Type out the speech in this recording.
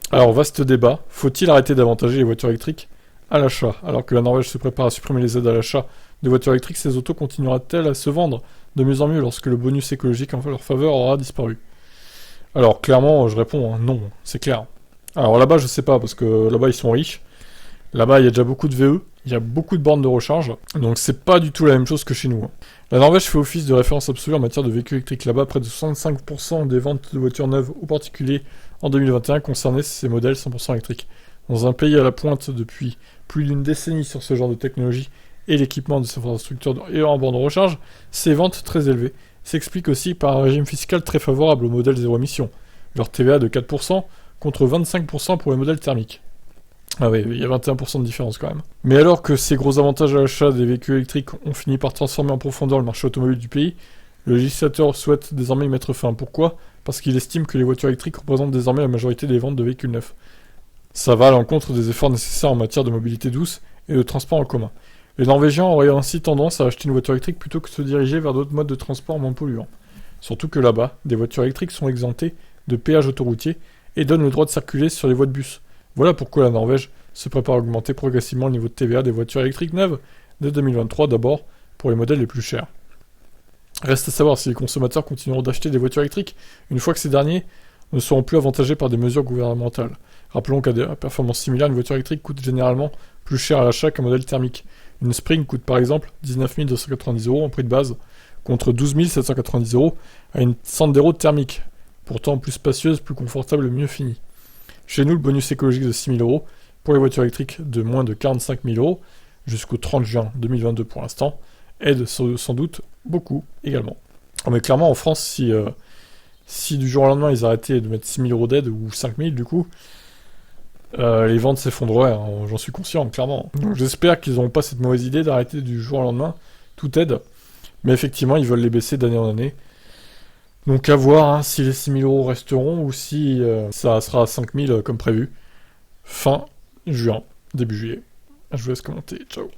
Alors, vaste débat, faut-il arrêter d'avantager les voitures électriques à l'achat? Alors que la Norvège se prépare à supprimer les aides à l'achat de voitures électriques, ces autos continuera-t-elle à se vendre de mieux en mieux lorsque le bonus écologique en leur faveur aura disparu? Alors, clairement, je réponds non, c'est clair. Alors là-bas, je sais pas, parce que là-bas, ils sont riches. Là-bas, il y a déjà beaucoup de VE, il y a beaucoup de bornes de recharge, donc c'est pas du tout la même chose que chez nous. La Norvège fait office de référence absolue en matière de véhicules électriques. Là-bas, près de 65% des ventes de voitures neuves aux particuliers en 2021 concernaient ces modèles 100% électriques. Dans un pays à la pointe depuis plus d'une décennie sur ce genre de technologie et l'équipement de ces infrastructures et en bornes de recharge, ces ventes très élevées s'expliquent aussi par un régime fiscal très favorable aux modèles zéro émission. Leur TVA de 4% contre 25% pour les modèles thermiques. Ah oui, il y a 21% de différence quand même. Mais alors que ces gros avantages à l'achat des véhicules électriques ont fini par transformer en profondeur le marché automobile du pays, le législateur souhaite désormais y mettre fin. Pourquoi? Parce qu'il estime que les voitures électriques représentent désormais la majorité des ventes de véhicules neufs. Ça va à l'encontre des efforts nécessaires en matière de mobilité douce et de transport en commun. Les Norvégiens auraient ainsi tendance à acheter une voiture électrique plutôt que de se diriger vers d'autres modes de transport moins polluants. Surtout que là-bas, des voitures électriques sont exemptées de péages autoroutiers et donnent le droit de circuler sur les voies de bus. Voilà pourquoi la Norvège se prépare à augmenter progressivement le niveau de TVA des voitures électriques neuves dès 2023, d'abord pour les modèles les plus chers. Reste à savoir si les consommateurs continueront d'acheter des voitures électriques une fois que ces derniers ne seront plus avantagés par des mesures gouvernementales. Rappelons qu'à des performances similaires, une voiture électrique coûte généralement plus cher à l'achat qu'un modèle thermique. Une Spring coûte par exemple 19 290 € en prix de base, contre 12 790 € à une Sandero thermique, pourtant plus spacieuse, plus confortable et mieux finie. Chez nous, le bonus écologique de 6 000 € pour les voitures électriques de moins de 45 000 € jusqu'au 30 juin 2022 pour l'instant aide sans doute beaucoup également. Mais clairement, en France, si du jour au lendemain ils arrêtaient de mettre 6 000 € d'aide ou 5 000 du coup, les ventes s'effondreraient, hein, j'en suis conscient, clairement. Donc j'espère qu'ils n'auront pas cette mauvaise idée d'arrêter du jour au lendemain toute aide, mais effectivement, ils veulent les baisser d'année en année. Donc à voir hein, si les 6 000 € resteront ou si ça sera à 5 000 comme prévu. Fin juin, début juillet. Je vous laisse commenter. Ciao.